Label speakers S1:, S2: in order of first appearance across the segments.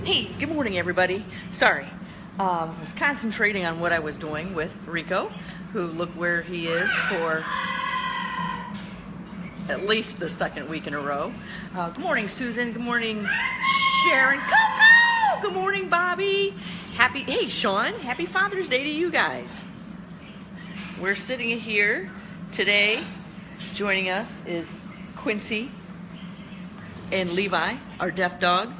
S1: Hey, good morning, everybody. Sorry, I was concentrating on what I was doing with Rico, who look where he is for at least the second week in a row. Good morning, Susan. Good morning, Sharon. Coco. Good morning, Bobby. Hey, Sean. Happy Father's Day to you guys. We're sitting here today. Joining us is Quincy and Levi, our deaf dog.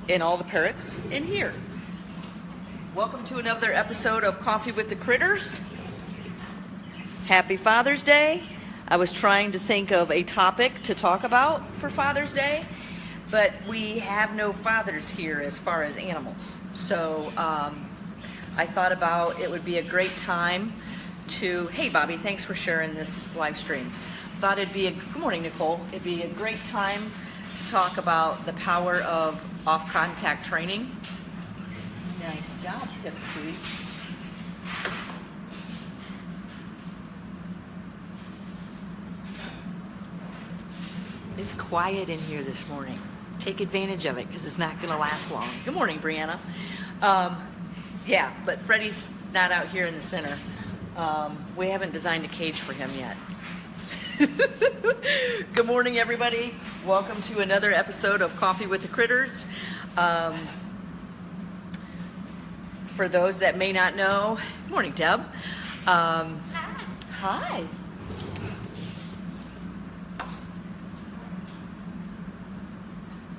S1: And all the parrots in here. Welcome to another episode of Coffee with the Critters. Happy Father's Day. I was trying to think of a topic to talk about for Father's Day, but we have no fathers here as far as animals. So I thought about it would be a great time to, hey Bobby, thanks for sharing this live stream. Thought it'd be good morning, Nicole. It'd be a great time to talk about the power of off-contact training. Nice job, Pipsqueak. It's quiet in here this morning. Take advantage of it because it's not going to last long. Good morning, Brianna. Yeah, but Freddie's not out here in the center. We haven't designed a cage for him yet. Good morning, everybody. Welcome to another episode of Coffee with the Critters. For those that may not know, good morning, Deb. Hi.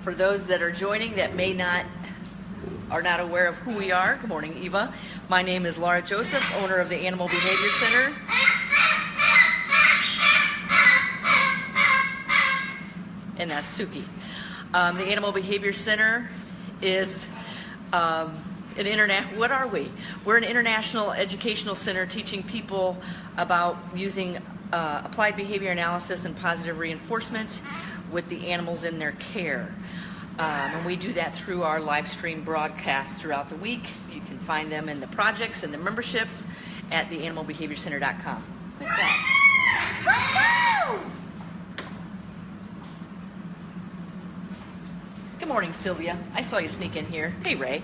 S1: For those that are joining that are not aware of who we are, good morning, Eva. My name is Lara Joseph, owner of the Animal Behavior Center. And that's Suki. The Animal Behavior Center is what are we? We're an international educational center teaching people about using applied behavior analysis and positive reinforcement with the animals in their care. And we do that through our live stream broadcasts throughout the week. You can find them in the projects and the memberships at theanimalbehaviorcenter.com. Good job. Good morning, Sylvia. I saw you sneak in here. Hey, Ray.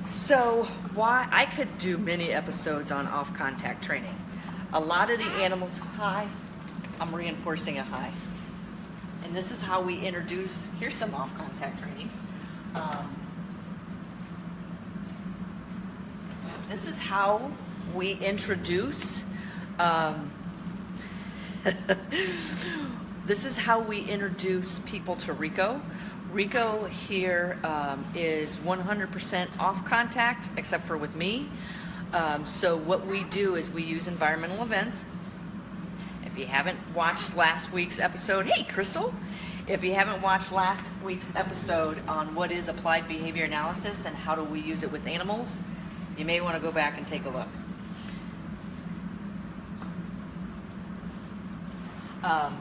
S1: So why I could do many episodes on off-contact training. A lot of the animals, hi, I'm reinforcing a hi. And this is how we introduce, here's some off-contact training. This is how we introduce this is how we introduce people to Rico. Rico here is 100% off contact, except for with me. So what we do is we use environmental events. If you haven't watched last week's episode, hey Crystal, if you haven't watched last week's episode on what is applied behavior analysis and how do we use it with animals, you may want to go back and take a look.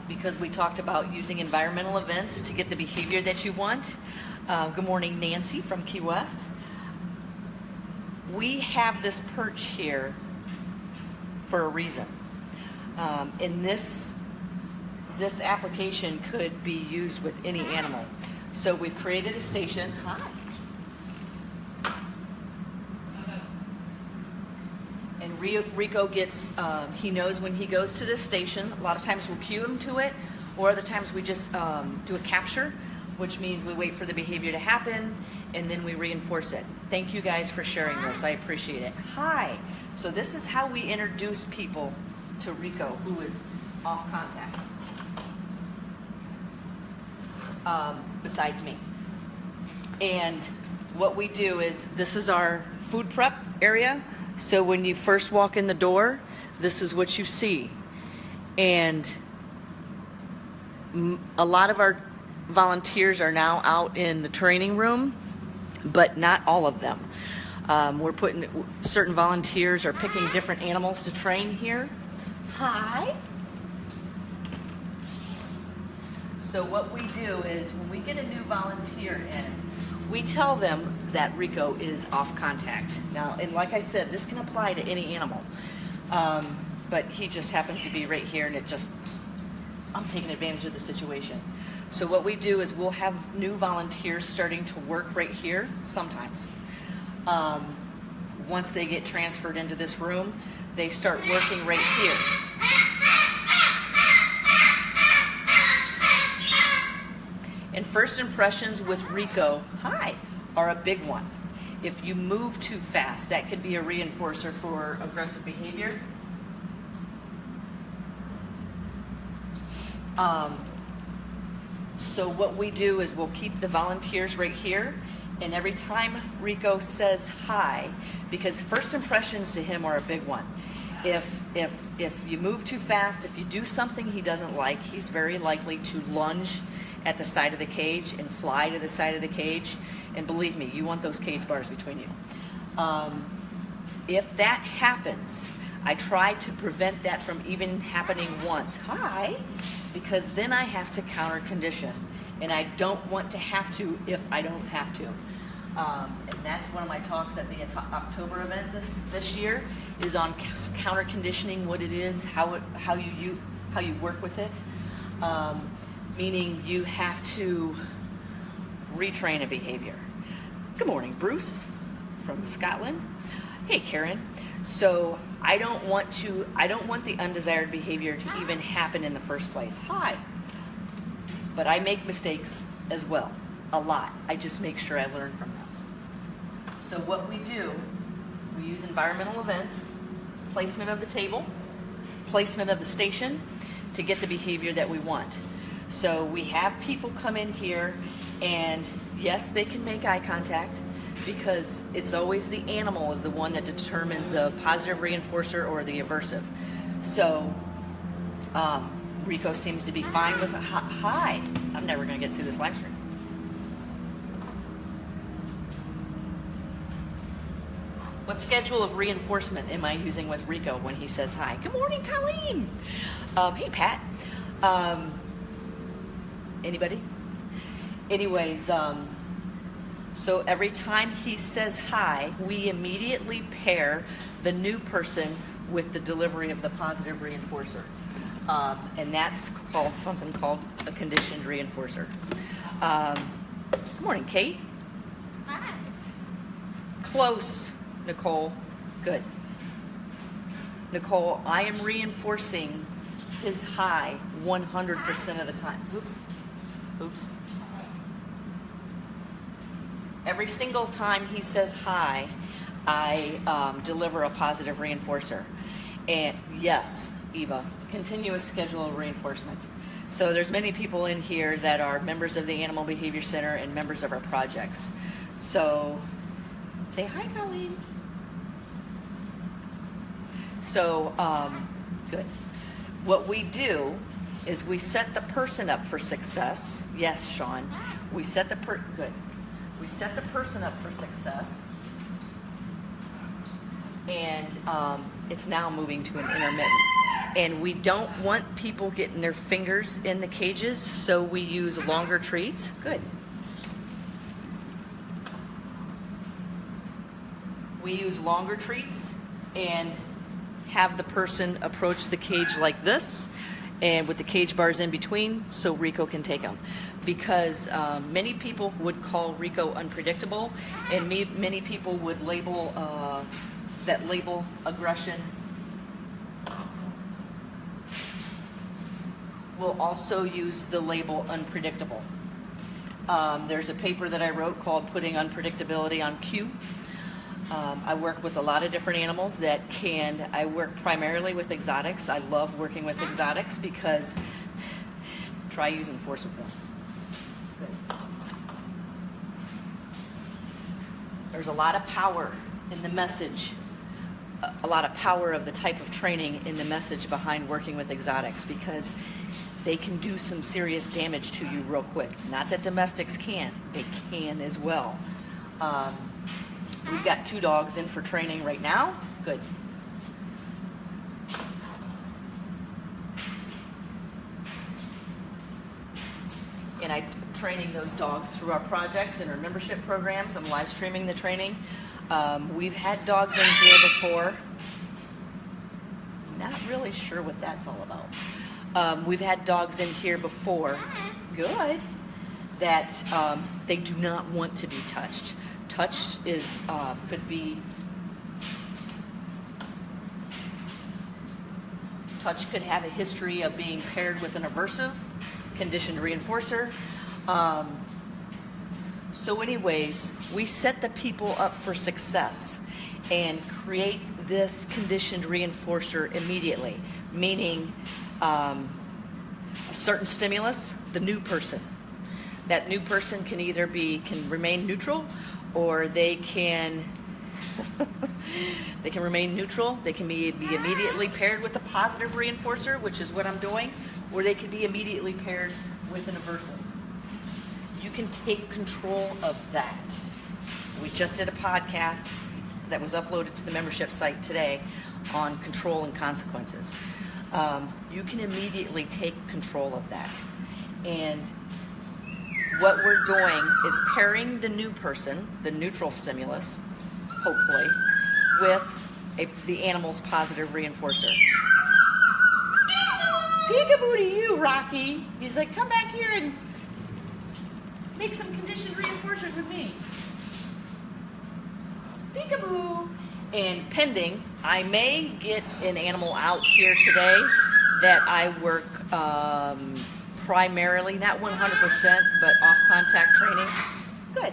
S1: Because we talked about using environmental events to get the behavior that you want. Good morning, Nancy from Key West. We have this perch here for a reason. And this application could be used with any animal. So we've created a station. Hi. And Rico gets, he knows when he goes to this station. A lot of times we'll cue him to it, or other times we just do a capture, which means we wait for the behavior to happen, and then we reinforce it. Thank you guys for sharing this. I appreciate it. Hi. So this is how we introduce people to Rico, who is off contact, besides me. And what we do is, this is our food prep area. So when you first walk in the door, this is what you see. And a lot of our volunteers are now out in the training room, but not all of them. We're putting, certain volunteers are picking different animals to train here. Hi. So what we do is when we get a new volunteer in, we tell them that Rico is off contact. Now, and like I said, this can apply to any animal, but he just happens to be right here, and I'm taking advantage of the situation. So what we do is we'll have new volunteers starting to work right here sometimes. Once they get transferred into this room, they start working right here. And first impressions with Rico, hi, are a big one. If you move too fast, that could be a reinforcer for aggressive behavior. So what we do is we'll keep the volunteers right here, and every time Rico says hi, because first impressions to him are a big one. If you move too fast, if you do something he doesn't like, he's very likely to lunge at the side of the cage and fly to the side of the cage. And believe me, you want those cage bars between you. If that happens, I try to prevent that from even happening once. Hi, because then I have to counter condition, and I don't want to have to if I don't have to. And that's one of my talks at the October event this year, is on counter conditioning, what it is, how you work with it. Meaning you have to retrain a behavior. Good morning, Bruce from Scotland. Hey, Karen. So I don't want the undesired behavior to even happen in the first place. Hi. But I make mistakes as well, a lot. I just make sure I learn from them. So what we do, we use environmental events, placement of the table, placement of the station to get the behavior that we want. So we have people come in here, and yes, they can make eye contact, because it's always the animal is the one that determines the positive reinforcer or the aversive. So Rico seems to be fine with a hi. I'm never going to get through this live stream. What schedule of reinforcement am I using with Rico when he says hi? Good morning, Colleen. Hey, Pat. Anybody? Anyways, so every time he says hi, we immediately pair the new person with the delivery of the positive reinforcer. And that's called something called a conditioned reinforcer. Good morning, Kate.
S2: Hi.
S1: Close, Nicole. Good. Nicole, I am reinforcing his hi 100% of the time. Oops. Oops. Every single time he says hi, I deliver a positive reinforcer. And yes, Eva, continuous schedule of reinforcement. So there's many people in here that are members of the Animal Behavior Center and members of our projects. So say hi, Colleen. So good. What we do is we set the person up for success. Yes, Sean. We set the good. We set the person up for success, and it's now moving to an intermittent. And we don't want people getting their fingers in the cages, so we use longer treats. Good. We use longer treats and have the person approach the cage like this, and with the cage bars in between, so Rico can take them. Because many people would call Rico unpredictable, and many people would label that label aggression. We'll also use the label unpredictable. There's a paper that I wrote called Putting Unpredictability on Cue. I work with a lot of different animals that can, I work primarily with exotics. I love working with exotics because try using force with them. Good. There's a lot of power in the message, a lot of power of the type of training in the message behind working with exotics, because they can do some serious damage to you real quick. Not that domestics can't, they can as well. We've got 2 dogs in for training right now. Good. And I'm training those dogs through our projects and our membership programs. I'm live streaming the training. We've had dogs in here before. Not really sure what that's all about. We've had dogs in here before good, that they do not want to be touched. Touch is touch could have a history of being paired with an aversive, conditioned reinforcer. So anyways, we set the people up for success and create this conditioned reinforcer immediately, meaning a certain stimulus, the new person. That new person can either can remain neutral, or they can they can remain neutral. They can be immediately paired with a positive reinforcer, which is what I'm doing, or they can be immediately paired with an aversive. You can take control of that. We just did a podcast that was uploaded to the membership site today on control and consequences. You can immediately take control of that. And what we're doing is pairing the new person, the neutral stimulus, hopefully, with the animal's positive reinforcer. Peekaboo to you, Rocky. He's like, come back here and make some conditioned reinforcers with me. Peekaboo. And pending, I may get an animal out here today that I work primarily, not 100%, but off contact training. Good.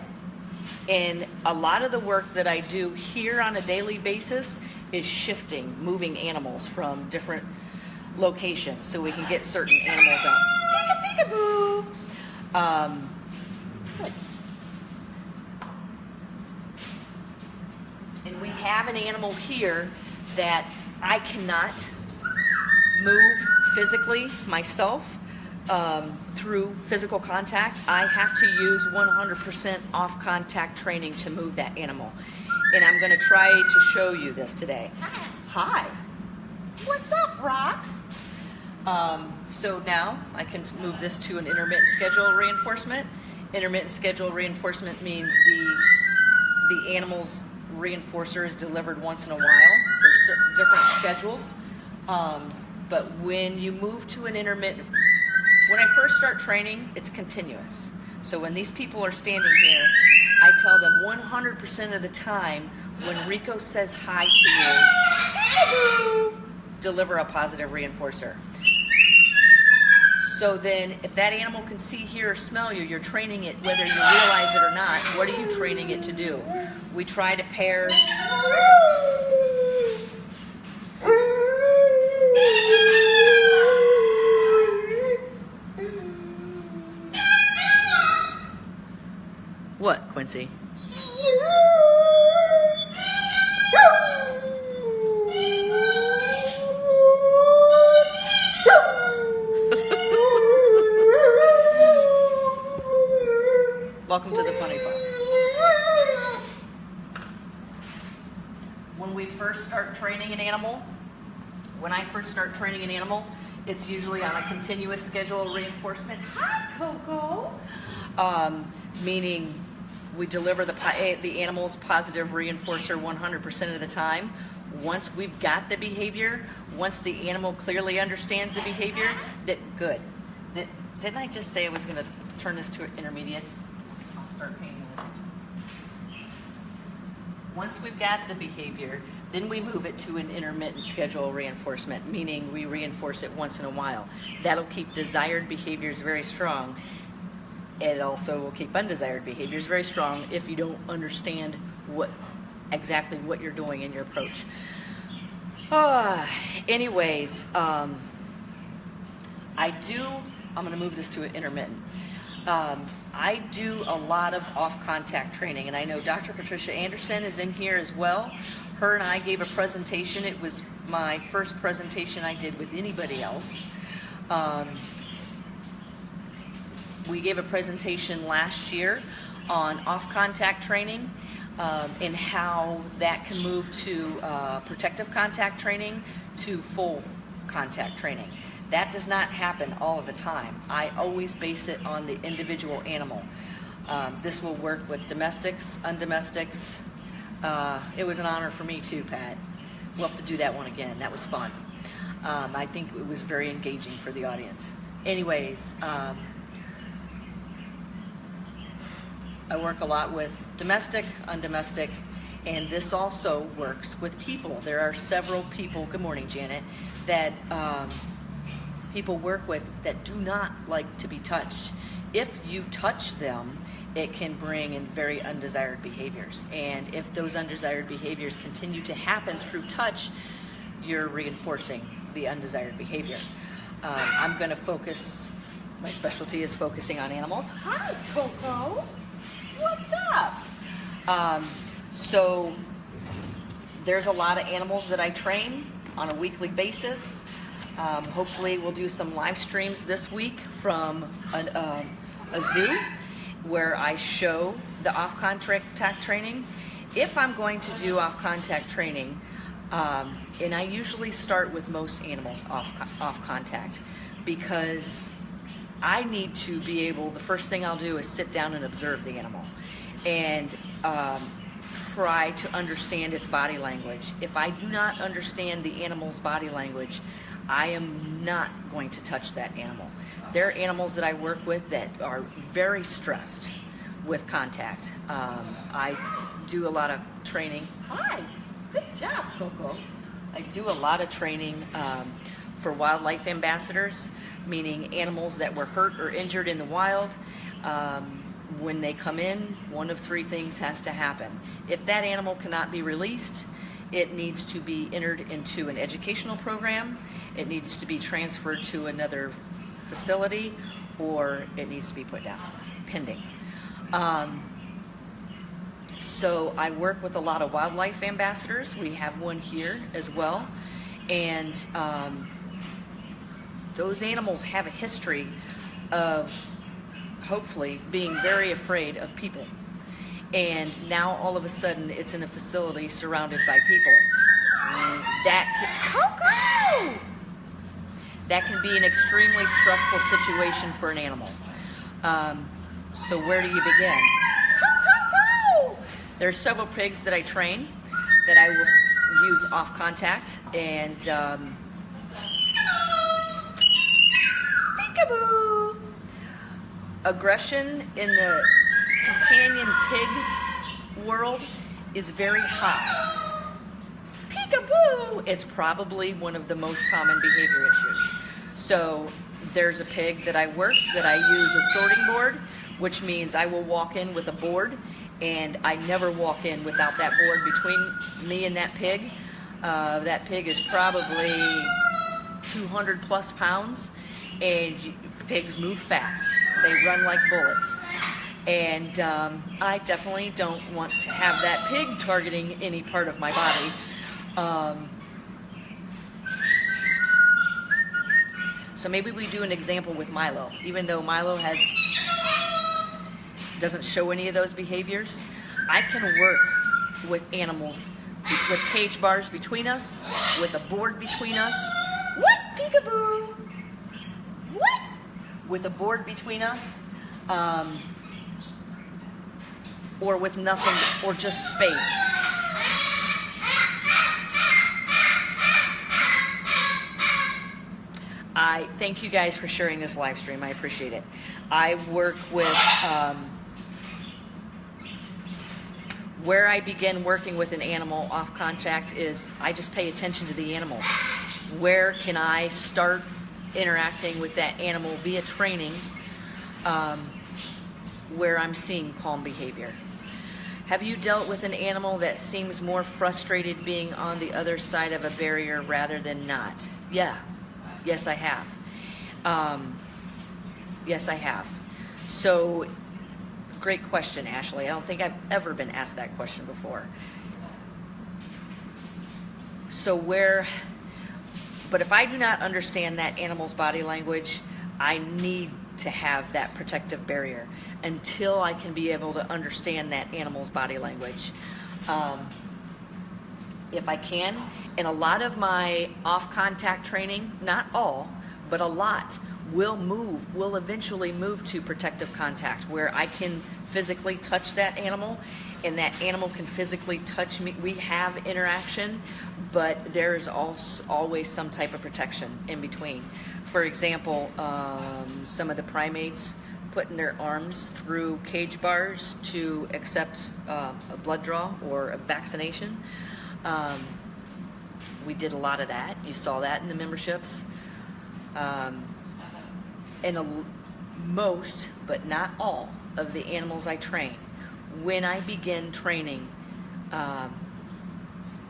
S1: And a lot of the work that I do here on a daily basis is shifting, moving animals from different locations so we can get certain animals out. Peekaboo. Good. And we have an animal here that I cannot move physically myself through physical contact. I have to use 100% off contact training to move that animal. And I'm going to try to show you this today. Hi. What's up, Rock? So now I can move this to an intermittent schedule reinforcement. Intermittent schedule reinforcement means the animal's reinforcer is delivered once in a while. There's certain different schedules. But when you move to an intermittent, when I first start training, it's continuous. So when these people are standing here, I tell them 100% of the time, when Rico says hi to you, deliver a positive reinforcer. So then if that animal can see, hear, or smell you, you're training it whether you realize it or not. What are you training it to do? We try to pair. What, Quincy? Welcome to the funny farm. When we first start training an animal, it's usually on a continuous schedule reinforcement. Hi, Coco. Meaning we deliver the animal's positive reinforcer 100% of the time. Once we've got the behavior, once the animal clearly understands the behavior, didn't I just say I was going to turn this to an intermediate? I'll start paying attention. Once we've got the behavior, then we move it to an intermittent schedule reinforcement, meaning we reinforce it once in a while. That'll keep desired behaviors very strong. It also will keep undesired behaviors very strong if you don't understand exactly what you're doing in your approach. Anyways, I'm going to move this to an intermittent. I do a lot of off-contact training, and I know Dr. Patricia Anderson is in here as well. Her and I gave a presentation. It was my first presentation I did with anybody else. We gave a presentation last year on off-contact training and how that can move to protective contact training to full contact training. That does not happen all of the time. I always base it on the individual animal. This will work with domestics, undomestics. It was an honor for me too, Pat. We'll have to do that one again. That was fun. I think it was very engaging for the audience. Anyways, I work a lot with domestic, undomestic, and this also works with people. There are several people, good morning Janet, that people work with that do not like to be touched. If you touch them, it can bring in very undesired behaviors. And if those undesired behaviors continue to happen through touch, you're reinforcing the undesired behavior. I'm going to focus, my specialty is focusing on animals. Hi, Coco. What's up? So there's a lot of animals that I train on a weekly basis. Hopefully we'll do some live streams this week from a zoo where I show the off-contact training. If I'm going to do off-contact training, and I usually start with most animals off contact, because I need to be able, the first thing I'll do is sit down and observe the animal and try to understand its body language. If I do not understand the animal's body language, I am not going to touch that animal. There are animals that I work with that are very stressed with contact. I do a lot of training. Hi, good job, Coco. I do a lot of training for wildlife ambassadors, meaning animals that were hurt or injured in the wild. When they come in, one of three things has to happen. If that animal cannot be released, it needs to be entered into an educational program, it needs to be transferred to another facility, or it needs to be put down, pending. So I work with a lot of wildlife ambassadors. We have one here as well. And those animals have a history of hopefully being very afraid of people. And now all of a sudden it's in a facility surrounded by people. That can be an extremely stressful situation for an animal. So where do you begin? There are several pigs that I train that I will use off contact, and peekaboo! Aggression in the companion pig world is very high. Peekaboo! It's probably one of the most common behavior issues. So there's a pig that I work that I use a sorting board, which means I will walk in with a board, and I never walk in without that board between me and that pig. That pig is probably 200 plus pounds, and pigs move fast. They run like bullets. And I definitely don't want to have that pig targeting any part of my body. So maybe we do an example with Milo. Even though Milo doesn't show any of those behaviors, I can work with animals with cage bars between us, with a board between us. What, peekaboo? What? With a board between us, or with nothing, or just space. I thank you guys for sharing this live stream. I appreciate it. I work with, where I begin working with an animal off contact is I just pay attention to the animal. Where can I start interacting with that animal via training where I'm seeing calm behavior? Have you dealt with an animal that seems more frustrated being on the other side of a barrier rather than not? Yeah. Yes, I have. Yes, I have. So, great question, Ashley. I don't think I've ever been asked that question before. So but if I do not understand that animal's body language, I need to have that protective barrier until I can be able to understand that animal's body language. If I can, and a lot of my off-contact training, not all, but a lot, will eventually move to protective contact, where I can physically touch that animal and that animal can physically touch me. We have interaction, but there's always some type of protection in between. For example, some of the primates, putting their arms through cage bars to accept a blood draw or a vaccination. We did a lot of that. You saw that in the memberships. Most, but not all, of the animals I train, when I begin training,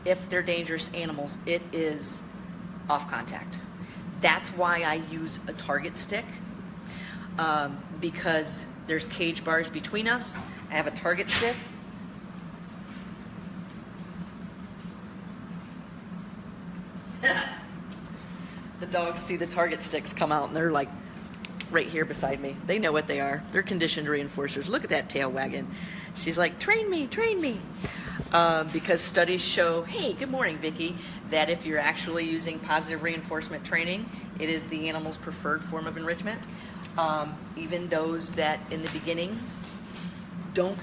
S1: if they're dangerous animals, it is off contact. That's why I use a target stick, because there's cage bars between us. I have a target stick. The dogs see the target sticks come out and they're like right here beside me. They know what they are. They're conditioned reinforcers. Look at that tail wagging. She's like, train me, train me. Because studies show, hey, good morning, Vicki, that if you're actually using positive reinforcement training, it is the animal's preferred form of enrichment. Even those that in the beginning don't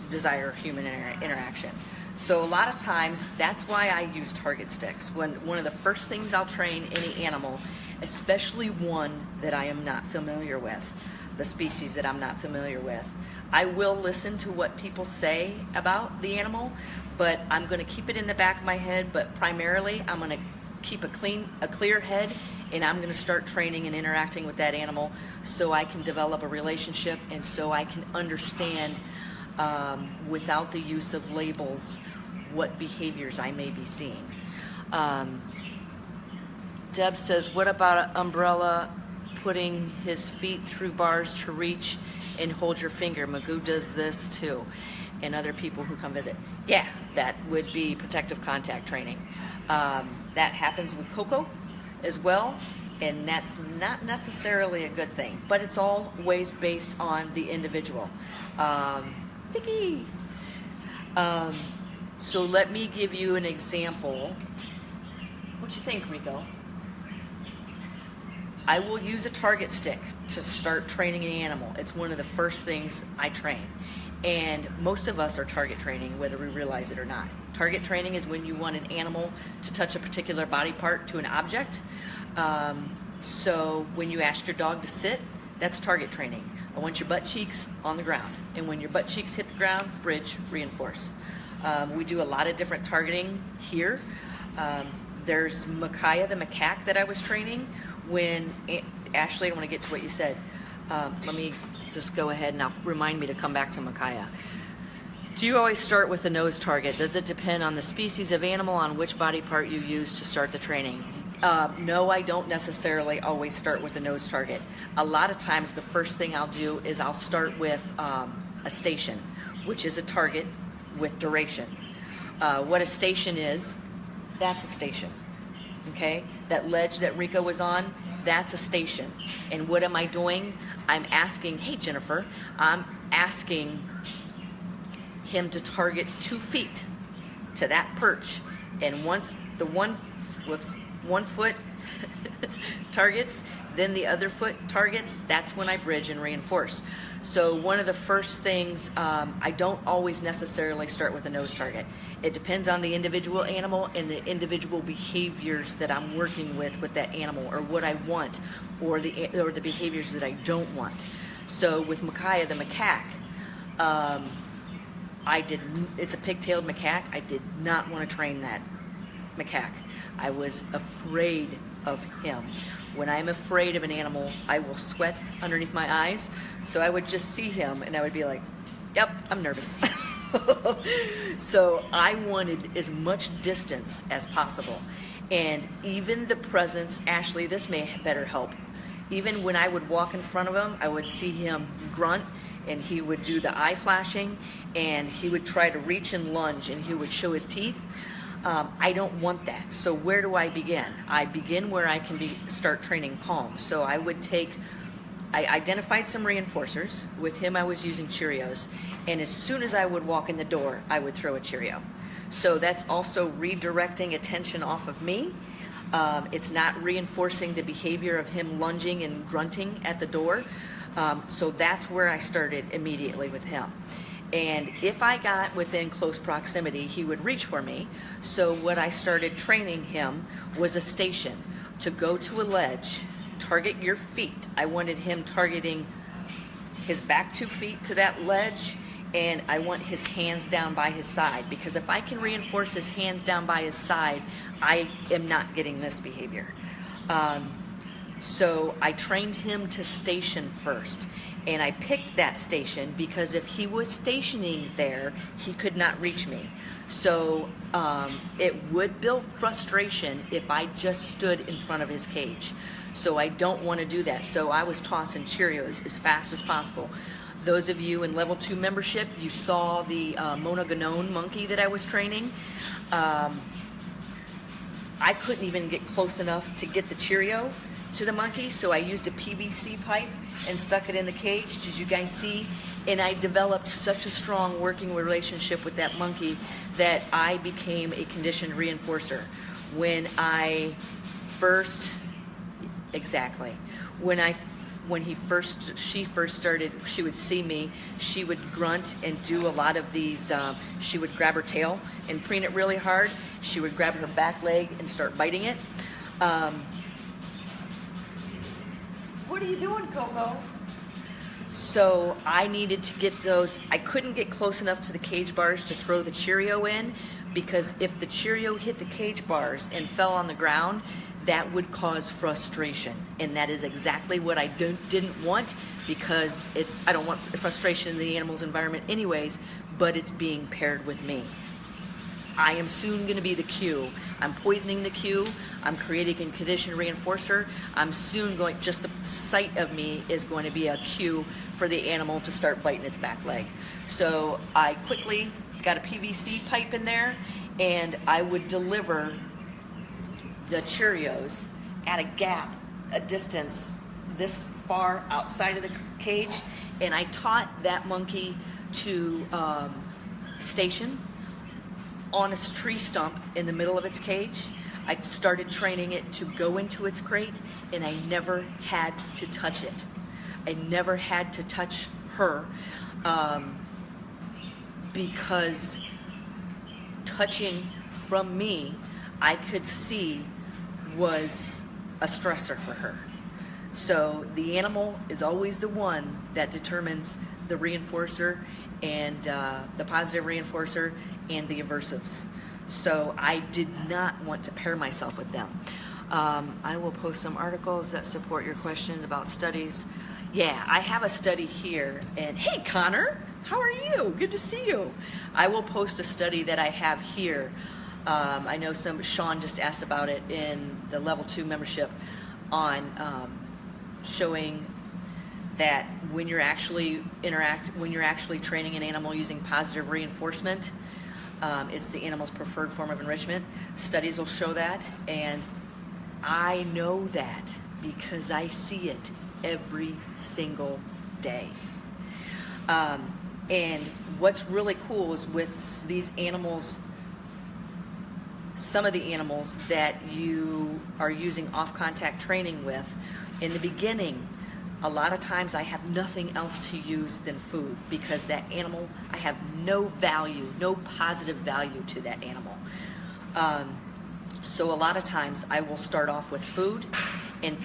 S1: desire human interaction. So a lot of times, that's why I use target sticks. One of the first things I'll train any animal, especially one that I am not familiar with, the species that I'm not familiar with, I will listen to what people say about the animal, but I'm going to keep it in the back of my head, but primarily I'm going to keep a clear head, and I'm going to start training and interacting with that animal so I can develop a relationship and so I can understand without the use of labels what behaviors I may be seeing. Deb says, what about an umbrella putting his feet through bars to reach and hold your finger? Magoo does this too, and other people who come visit. Yeah, that would be protective contact training. That happens with Coco as well, and that's not necessarily a good thing, but it's always based on the individual. Vicki! So let me give you an example. What you think, Rico? I will use a target stick to start training an animal. It's one of the first things I train. And most of us are target training, whether we realize it or not. Target training is when you want an animal to touch a particular body part to an object. So when you ask your dog to sit, that's target training. I want your butt cheeks on the ground. And when your butt cheeks hit the ground, bridge, reinforce. We do a lot of different targeting here. There's Micaiah the macaque that I was training when, Ashley, I want to get to what you said. Let me just go ahead and remind me to come back to Micaiah. Do you always start with the nose target? Does it depend on the species of animal, on which body part you use to start the training? No, I don't necessarily always start with the nose target. A lot of times the first thing I'll do is I'll start with a station, which is a target with duration. What a station is, that's a station. Okay, that ledge that Rico was on, that's a station. And what am I doing? I'm asking, hey Jennifer, I'm asking him to target 2 feet to that perch. And once the one foot targets, then the other foot targets, that's when I bridge and reinforce. So one of the first things, I don't always necessarily start with a nose target. It depends on the individual animal and the individual behaviors that I'm working with that animal, or what I want, or the behaviors that I don't want. So with Micaiah the macaque, it's a pigtailed macaque. I did not want to train that macaque. I was afraid of him. When I'm afraid of an animal, I will sweat underneath my eyes. So I would just see him and I would be like, yep, I'm nervous. So I wanted as much distance as possible. And even the presence, Ashley, this may better help. Even when I would walk in front of him, I would see him grunt, and he would do the eye flashing, and he would try to reach and lunge, and he would show his teeth. I don't want that. So where do I begin? I begin where I can start training calm. So I identified some reinforcers. With him, I was using Cheerios. And as soon as I would walk in the door, I would throw a Cheerio. So that's also redirecting attention off of me. It's not reinforcing the behavior of him lunging and grunting at the door. So that's where I started immediately with him. And if I got within close proximity, he would reach for me. So what I started training him was a station to go to a ledge, target your feet. I wanted him targeting his back 2 feet to that ledge, and I want his hands down by his side, because if I can reinforce his hands down by his side, I am not getting this behavior. So I trained him to station first, and I picked that station because if he was stationing there, he could not reach me. So it would build frustration if I just stood in front of his cage. So I don't want to do that. So I was tossing Cheerios as fast as possible. Those of you in level 2 membership, you saw the monogonone monkey that I was training. I couldn't even get close enough to get the Cheerio to the monkey, so I used a PVC pipe and stuck it in the cage, as you guys see, and I developed such a strong working relationship with that monkey that I became a conditioned reinforcer. When she first started, she would see me, she would grunt and do a lot of these, she would grab her tail and preen it really hard, she would grab her back leg and start biting it. What are you doing, Coco? So I needed to get those. I couldn't get close enough to the cage bars to throw the Cheerio in, because if the Cheerio hit the cage bars and fell on the ground, that would cause frustration, and that is exactly what I didn't want, because I don't want frustration in the animal's environment anyways, but it's being paired with me. I am soon going to be the cue. I'm poisoning the cue. I'm creating a conditioned reinforcer. I'm soon going, just the sight of me is going to be a cue for the animal to start biting its back leg. So I quickly got a PVC pipe in there, and I would deliver the Cheerios at a gap, a distance this far outside of the cage, and I taught that monkey to station on a tree stump in the middle of its cage. I started training it to go into its crate, and I never had to touch it. I never had to touch her, because touching from me, I could see, was a stressor for her. So the animal is always the one that determines the reinforcer and the positive reinforcer and the aversives. So I did not want to pair myself with them. I will post some articles that support your questions about studies. Yeah, I have a study here, and hey Connor, how are you? Good to see you. I will post a study that I have here. I know Sean just asked about it in the level 2 membership on showing that when you're actually training an animal using positive reinforcement, it's the animal's preferred form of enrichment. Studies will show that, and I know that because I see it every single day. And what's really cool is with these animals, some of the animals that you are using off-contact training with, in the beginning, a lot of times I have nothing else to use than food, because that animal, I have no value, no positive value to that animal. So a lot of times I will start off with food and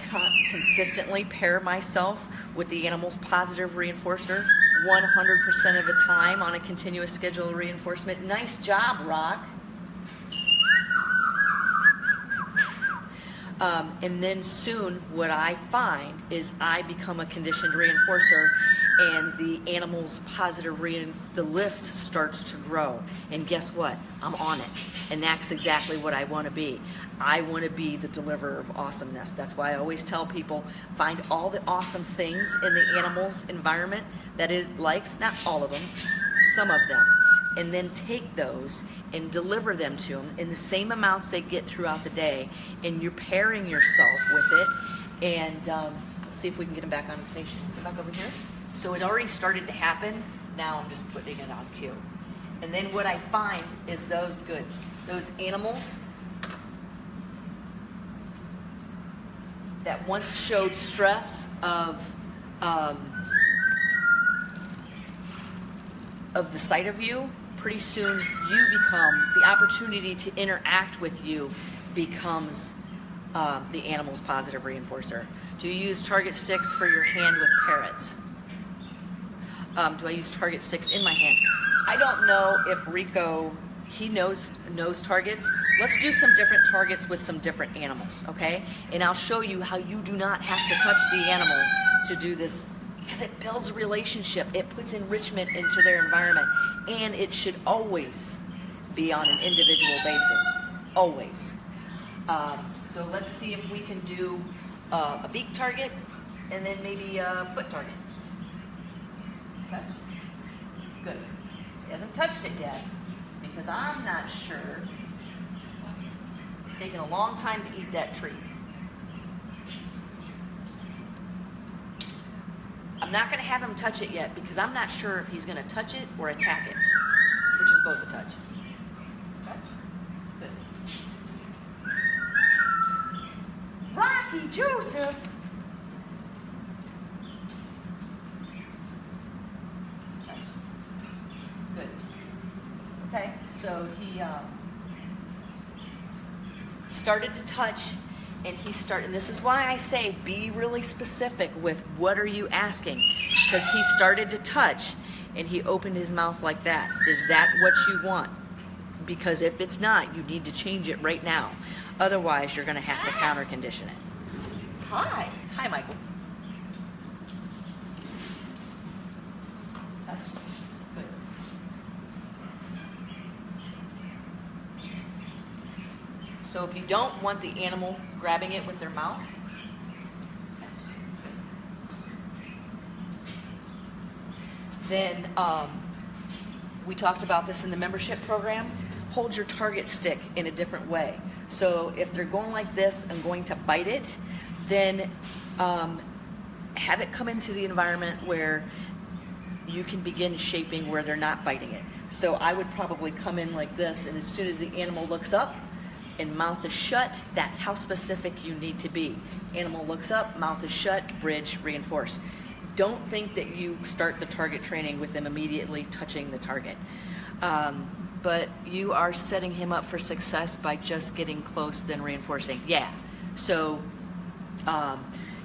S1: consistently pair myself with the animal's positive reinforcer 100% of the time on a continuous schedule of reinforcement. Nice job, Rock. And then soon what I find is I become a conditioned reinforcer, and the animal's positive the list starts to grow. And guess what? I'm on it. And that's exactly what I want to be. I want to be the deliverer of awesomeness. That's why I always tell people, find all the awesome things in the animal's environment that it likes, not all of them, some of them, and then take those and deliver them to them in the same amounts they get throughout the day, and you're pairing yourself with it. And let's see if we can get them back on the station. Come back over here. So it already started to happen. Now I'm just putting it on cue. And then what I find is those animals that once showed stress of the sight of you, pretty soon you become, the opportunity to interact with you becomes the animal's positive reinforcer. Do you use target sticks for your hand with parrots? Do I use target sticks in my hand? I don't know if Rico, he knows targets. Let's do some different targets with some different animals, okay? And I'll show you how you do not have to touch the animal to do this, because it builds a relationship. It puts enrichment into their environment, and it should always be on an individual basis, always. So let's see if we can do a beak target and then maybe a foot target. Touch. Good. He hasn't touched it yet because I'm not sure. It's taken a long time to eat that treat. I'm not going to have him touch it yet because I'm not sure if he's going to touch it or attack it, which is both a touch. Touch. Good. Rocky Joseph. Touch. Good. Okay, so he started to touch. And and this is why I say be really specific with what are you asking, because he started to touch and he opened his mouth like that. Is that what you want? Because if it's not, you need to change it right now. Otherwise, you're going to have to counter condition it. Hi. Hi, Michael. Touch. Good. So if you don't want the animal grabbing it with their mouth, then we talked about this in the membership program. Hold your target stick in a different way. So if they're going like this and going to bite it, then have it come into the environment where you can begin shaping where they're not biting it. So I would probably come in like this, and as soon as the animal looks up and mouth is shut, that's how specific you need to be. Animal looks up, mouth is shut, bridge, reinforce. Don't think that you start the target training with them immediately touching the target. But you are setting him up for success by just getting close, then reinforcing. Yeah, so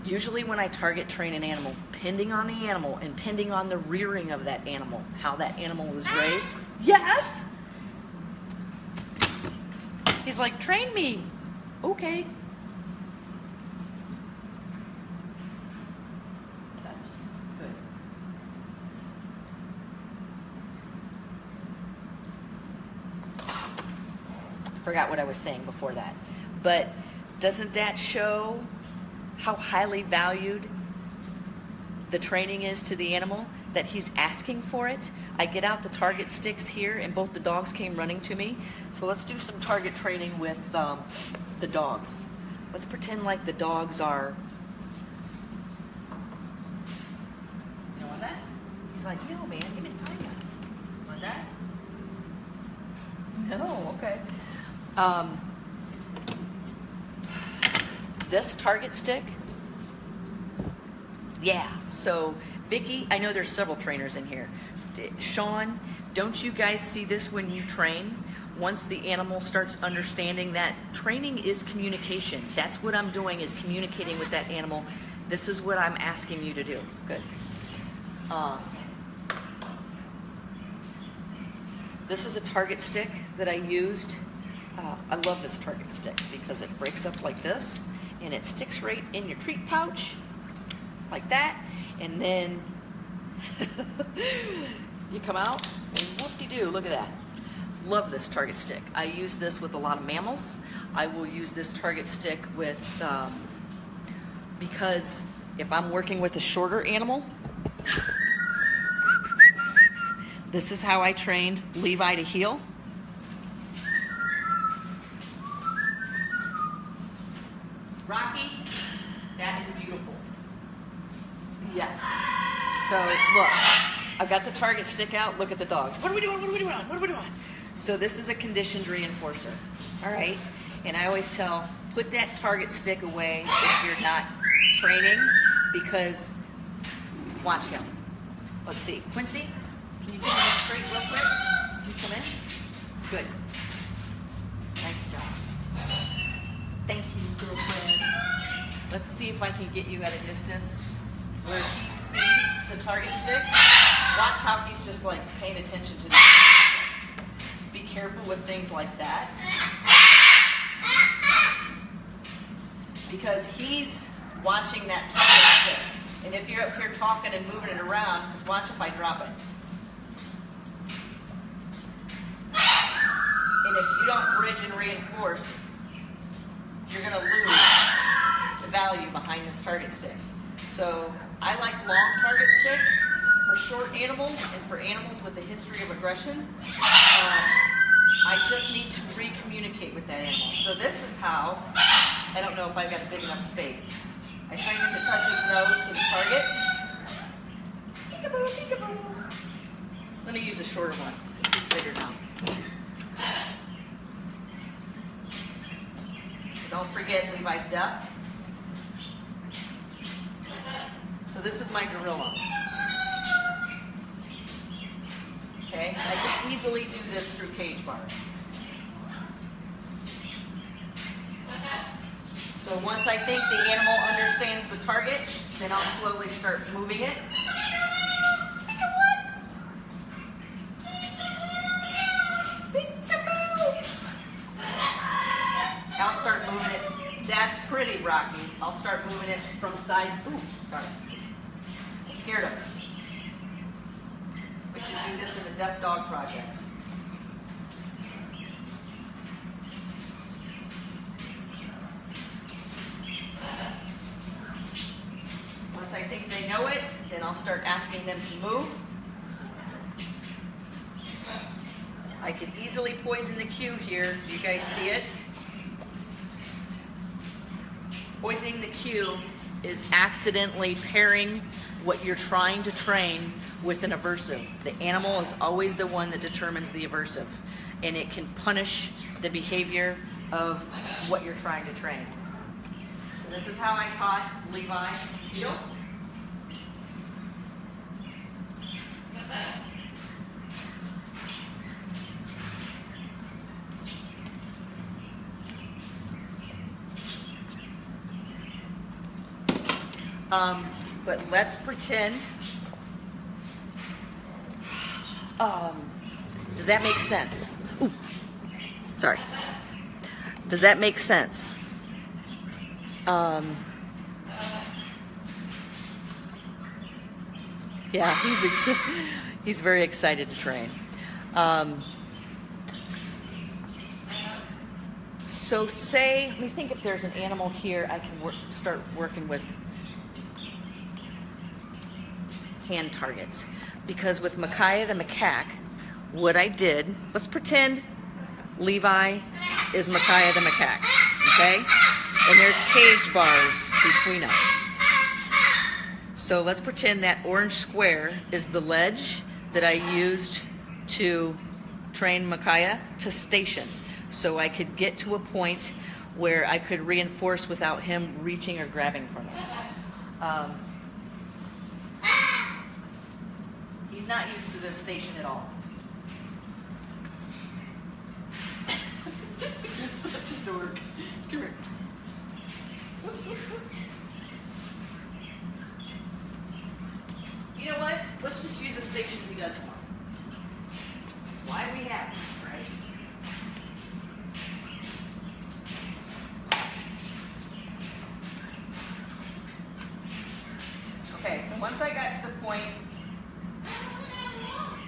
S1: usually when I target train an animal, depending on the animal and depending on the rearing of that animal, how that animal was raised. Yes! He's like, train me. Okay. Touch. Good. Forgot what I was saying before that. But doesn't that show how highly valued the training is to the animal, that he's asking for it? I get out the target sticks here and both the dogs came running to me. So let's do some target training with the dogs. Let's pretend like the dogs are, you don't want that? He's like, no man, give me the pine nuts. Want that? No, okay. This target stick, yeah, so Vicky, I know there's several trainers in here. Sean, don't you guys see this when you train? Once the animal starts understanding that training is communication. That's what I'm doing, is communicating with that animal. This is what I'm asking you to do. Good. This is a target stick that I used. I love this target stick because it breaks up like this and it sticks right in your treat pouch like that, and then you come out and whoop-de-doo, look at that. Love this target stick. I use this with a lot of mammals. I will use this target stick with, because if I'm working with a shorter animal, this is how I trained Levi to heel. Rocky, that is beautiful. Yes. So look, I've got the target stick out. Look at the dogs. What are we doing? What are we doing? What are we doing? So this is a conditioned reinforcer. All right. And I always tell, put that target stick away if you're not training, because watch him. Let's see. Quincy, can you get him straight real quick? Can you come in? Good. Nice job. Thank you, girlfriend. Let's see if I can get you at a distance where he sees the target stick. Watch how he's just like paying attention to this. Be careful with things like that. Because he's watching that target stick. And if you're up here talking and moving it around, just watch if I drop it. And if you don't bridge and reinforce, you're going to lose the value behind this target stick. So I like long target sticks for short animals and for animals with a history of aggression. I just need to re-communicate with that animal. So this is how, I don't know if I've got a big enough space. I train him to touch his nose to the target. Peekaboo, peekaboo. Let me use a shorter one. This is bigger now. Don't forget Levi's deaf. So this is my gorilla. Okay, I can easily do this through cage bars. So once I think the animal understands the target, then I'll slowly start moving it. I'll start moving it. That's pretty, Rocky. I'll start moving it from side. Ooh, sorry. I scared him. We should do this in the Deaf Dog Project. Once I think they know it, then I'll start asking them to move. I can easily poison the cue here. Do you guys see it? Poisoning the cue is accidentally pairing what you're trying to train with an aversive. The animal is always the one that determines the aversive, and it can punish the behavior of what you're trying to train. So this is how I taught Levi heel. But let's pretend, does that make sense? Ooh, sorry. Does that make sense? Yeah, he's very excited to train. So say, let me think if there's an animal here I can start working with hand targets. Because with Micaiah the macaque, what I did, let's pretend Levi is Micaiah the macaque, okay? And there's cage bars between us. So let's pretend that orange square is the ledge that I used to train Micaiah to station. So I could get to a point where I could reinforce without him reaching or grabbing from it. He's not used to this station at all. You're such a dork. Come here. You know what? Let's just use a station he doesn't want. That's why we have this, right? Okay, so once I got to the point,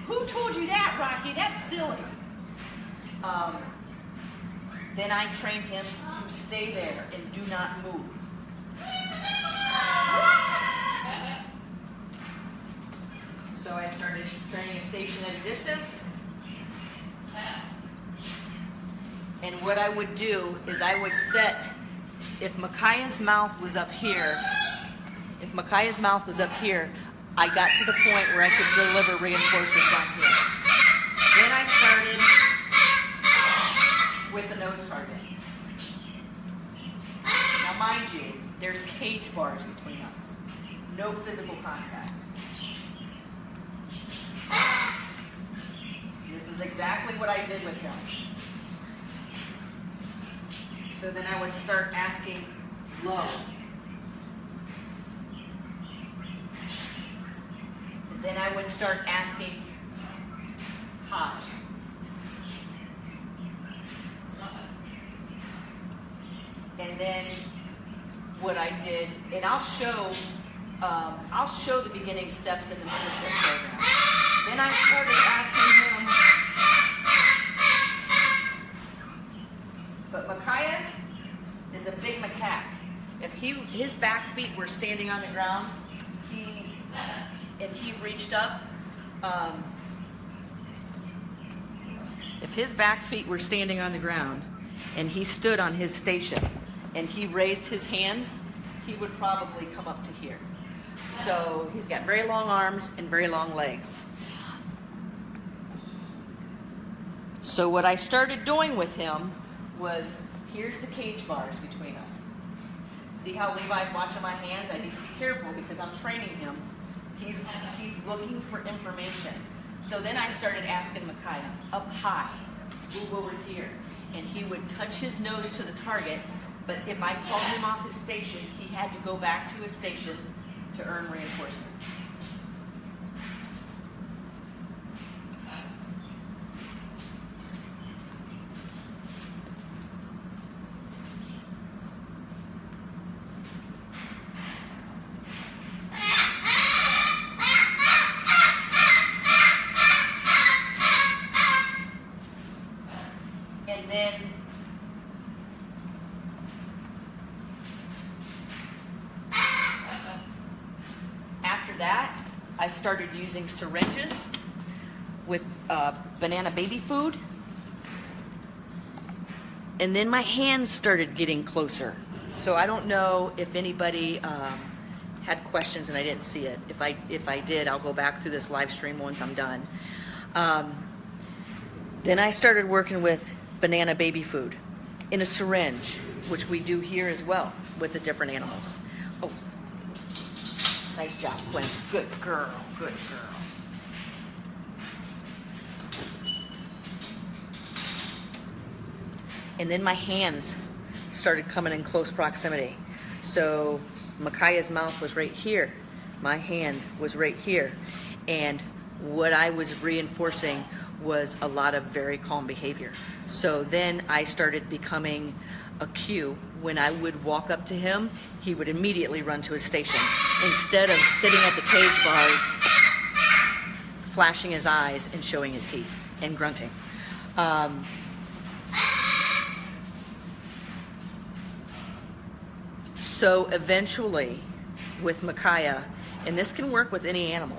S1: who told you that, Rocky? That's silly. Then I trained him to stay there and do not move. So I started training a station at a distance. And what I would do is I would set, if Micaiah's mouth was up here, I got to the point where I could deliver reinforcements on here. Then I started with the nose target. Now mind you, there's cage bars between us. No physical contact. This is exactly what I did with him. So then I would start asking low. then I would start asking, hi. And then what I did, and I'll show the beginning steps in the membership program. Then I started asking him, but Micaiah is a big macaque. If his back feet were standing on the ground, he reached up, if his back feet were standing on the ground and he stood on his station and he raised his hands, he would probably come up to here. So he's got very long arms and very long legs. So what I started doing with him was, here's the cage bars between us. See how Levi's watching my hands? I need to be careful because I'm training him. He's looking for information. So then I started asking Micaiah, up high, move over here. And he would touch his nose to the target, but if I called him off his station, he had to go back to his station to earn reinforcement. And then after that, I started using syringes with banana baby food. And then my hands started getting closer. So I don't know if anybody had questions and I didn't see it. If I did, I'll go back through this live stream once I'm done. Then I started working with banana baby food in a syringe, which we do here as well with the different animals. Oh, nice job, Quince. Good girl, good girl. And then my hands started coming in close proximity. So Micaiah's mouth was right here. My hand was right here. And what I was reinforcing was a lot of very calm behavior. So then I started becoming a cue. When I would walk up to him, he would immediately run to his station. Instead of sitting at the cage bars, flashing his eyes and showing his teeth and grunting. So eventually, with Micaiah, and this can work with any animal,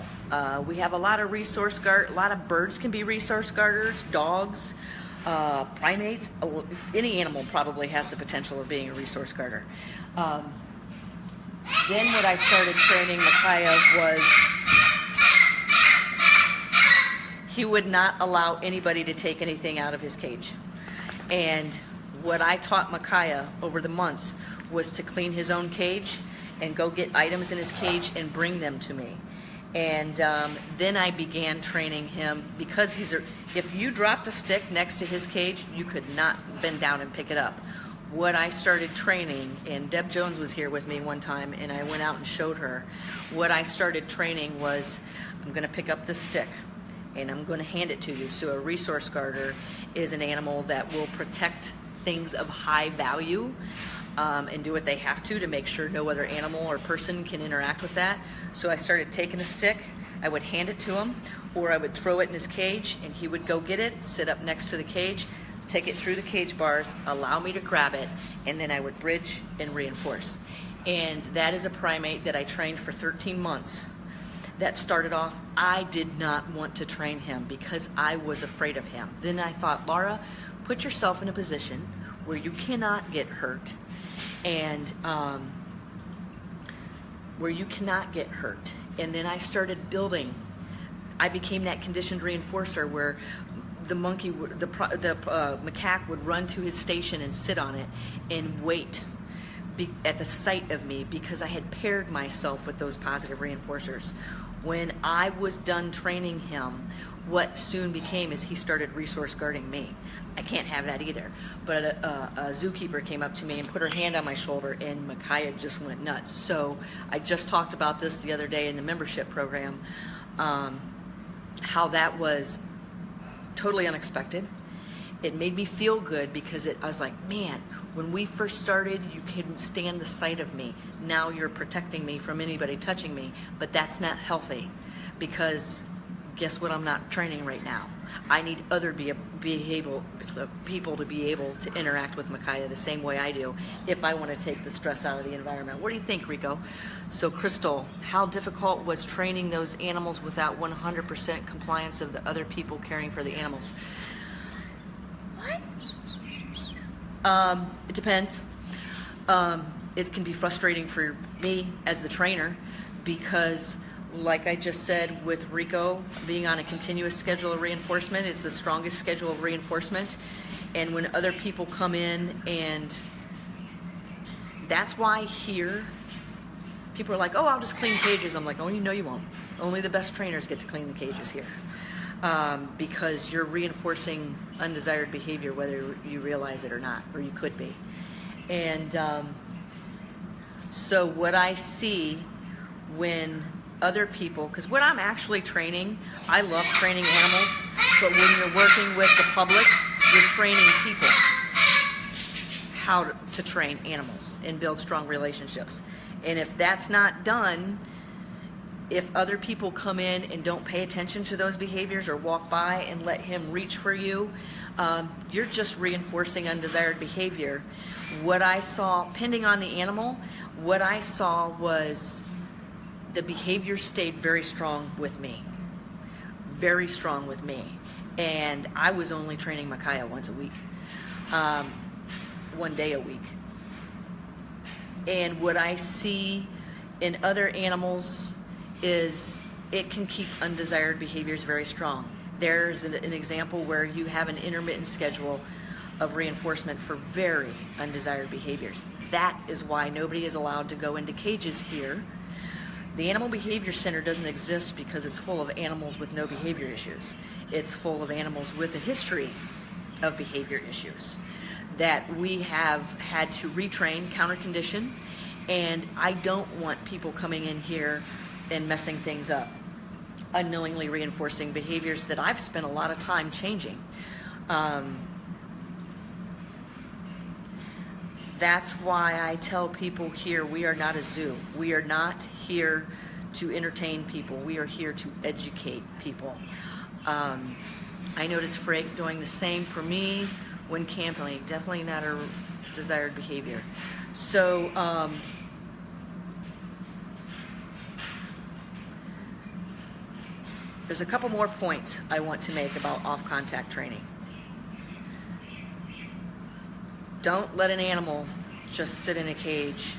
S1: we have a lot of a lot of birds can be resource guarders, dogs, primates. Any animal probably has the potential of being a resource guarder. Then what I started training Micaiah was he would not allow anybody to take anything out of his cage. And what I taught Micaiah over the months was to clean his own cage and go get items in his cage and bring them to me. And then I began training him, because if you dropped a stick next to his cage, you could not bend down and pick it up. What I started training, and Deb Jones was here with me one time, and I went out and showed her. What I started training was, I'm going to pick up the stick, and I'm going to hand it to you. So a resource guarder is an animal that will protect things of high value, and do what they have to make sure no other animal or person can interact with that. So I started taking a stick, I would hand it to him, or I would throw it in his cage and he would go get it, sit up next to the cage, take it through the cage bars, allow me to grab it, and then I would bridge and reinforce. And that is a primate that I trained for 13 months. That started off, I did not want to train him because I was afraid of him. Then I thought, Lara, put yourself in a position where you cannot get hurt, and where you cannot get hurt. And then I started building. I became that conditioned reinforcer where the monkey, the macaque would run to his station and sit on it and wait at the sight of me, because I had paired myself with those positive reinforcers. When I was done training him, what soon became is he started resource guarding me. I can't have that either. But a zookeeper came up to me and put her hand on my shoulder, and Micaiah just went nuts. So I just talked about this the other day in the membership program. how that was totally unexpected. It made me feel good because I was like, man, when we first started, you couldn't stand the sight of me. Now you're protecting me from anybody touching me, but that's not healthy because guess what I'm not training right now? I need other people to be able to interact with Micaiah the same way I do if I want to take the stress out of the environment. What do you think, Rico? So, Crystal, how difficult was training those animals without 100% compliance of the other people caring for the animals? It depends. It can be frustrating for me as the trainer because, like I just said, with Rico being on a continuous schedule of reinforcement, it's the strongest schedule of reinforcement. And when other people come in, and that's why here, people are like, oh, I'll just clean cages. I'm like, oh, no, you won't. Only the best trainers get to clean the cages here. Because you're reinforcing undesired behavior, whether you realize it or not, or you could be. And so what I see when other people, because when I'm actually training, I love training animals, but when you're working with the public, you're training people how to train animals and build strong relationships. And if that's not done, if other people come in and don't pay attention to those behaviors or walk by and let him reach for you, you're just reinforcing undesired behavior. What I saw, depending on the animal, what I saw was the behavior stayed very strong with me. Very strong with me. And I was only training Micaiah once a week. 1 day a week. And what I see in other animals is it can keep undesired behaviors very strong. There's an example where you have an intermittent schedule of reinforcement for very undesired behaviors. That is why nobody is allowed to go into cages here. The Animal Behavior Center doesn't exist because it's full of animals with no behavior issues. It's full of animals with a history of behavior issues that we have had to retrain, counter condition, and I don't want people coming in here and messing things up, unknowingly reinforcing behaviors that I've spent a lot of time changing. That's why I tell people here, we are not a zoo. We are not here to entertain people. We are here to educate people. I noticed Frank doing the same for me when camping. Definitely not a desired behavior. So, there's a couple more points I want to make about off-contact training. Don't let an animal just sit in a cage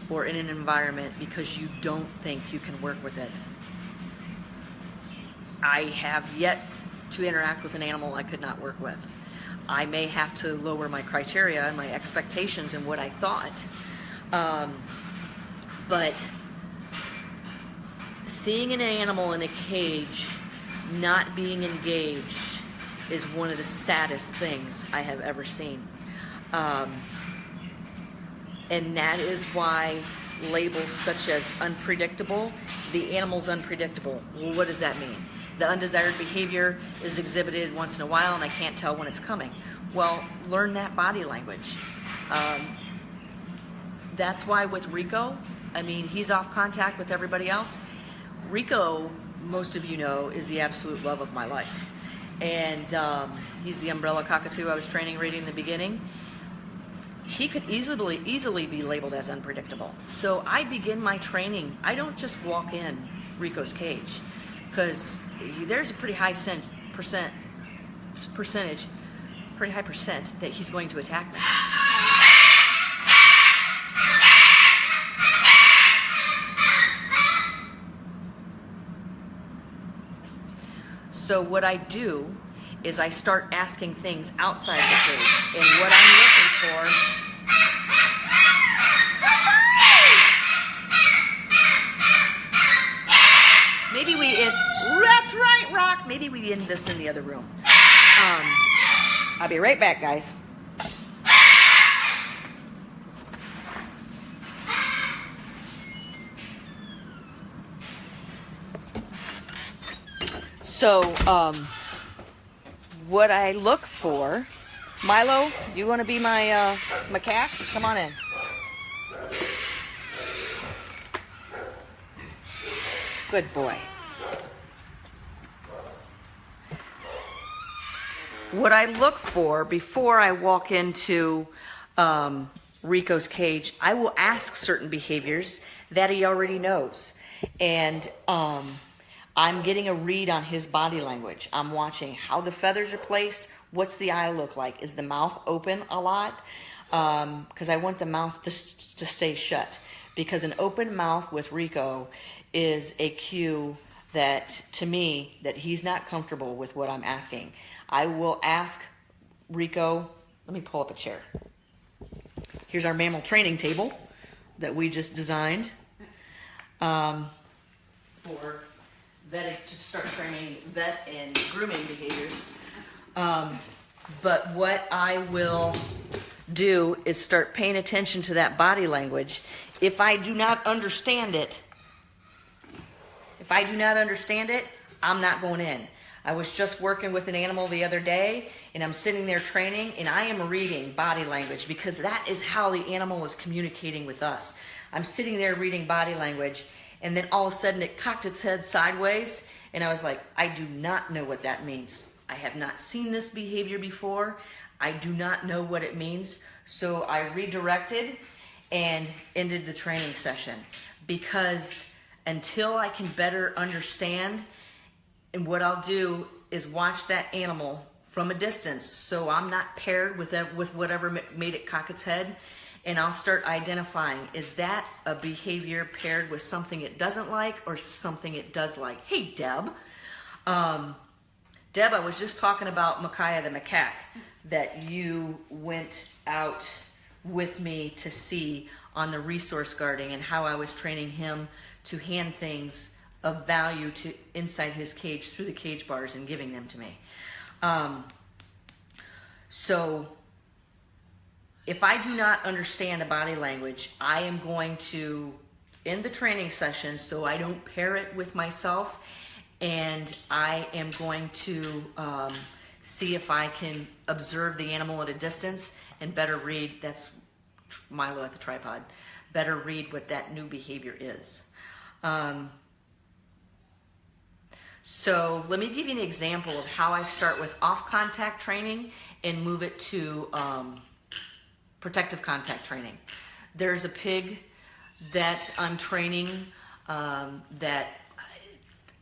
S1: or in an environment because you don't think you can work with it. I have yet to interact with an animal I could not work with. I may have to lower my criteria and my expectations and what I thought. But seeing an animal in a cage not being engaged is one of the saddest things I have ever seen. And that is why labels such as unpredictable, the animal's unpredictable. Well, what does that mean? The undesired behavior is exhibited once in a while and I can't tell when it's coming. Well, learn that body language. That's why with Rico, I mean, he's off contact with everybody else. Rico, most of you know, is the absolute love of my life. And he's the umbrella cockatoo I was training right in the beginning. He could easily be labeled as unpredictable. So I begin my training. I don't just walk in Rico's cage because there's a pretty high percentage that he's going to attack me. So what I do is I start asking things outside the cage. And what I'm looking for, that's right, Rock. Maybe we end this in the other room. I'll be right back, guys. So, what I look for, Milo, you want to be my macaque? Come on in. Good boy. What I look for before I walk into Rico's cage, I will ask certain behaviors that he already knows. And I'm getting a read on his body language. I'm watching how the feathers are placed. What's the eye look like? Is the mouth open a lot? Because I want the mouth to stay shut. Because an open mouth with Rico is a cue that, to me, that he's not comfortable with what I'm asking. I will ask Rico, let me pull up a chair. Here's our mammal training table that we just designed for vet, to start training vet and grooming behaviors. But what I will do is start paying attention to that body language. If I do not understand it, I'm not going in. I was just working with an animal the other day, and I'm sitting there training, and I am reading body language because that is how the animal is communicating with us. I'm sitting there reading body language, and then all of a sudden it cocked its head sideways, and I was like, I do not know what that means. I have not seen this behavior before. I do not know what it means. So I redirected and ended the training session, because until I can better understand, and what I'll do is watch that animal from a distance, so I'm not paired with whatever made it cock its head, and I'll start identifying, is that a behavior paired with something it doesn't like or something it does like? Hey, Deb. Deb, I was just talking about Micaiah the macaque that you went out with me to see on the resource guarding, and how I was training him to hand things of value to inside his cage through the cage bars and giving them to me. So if I do not understand a body language, I am going to end the training session so I don't pair it with myself, and I am going to see if I can observe the animal at a distance and better read, that's Milo at the tripod, better read what that new behavior is. So let me give you an example of how I start with off-contact training and move it to protective contact training. There's a pig that I'm training that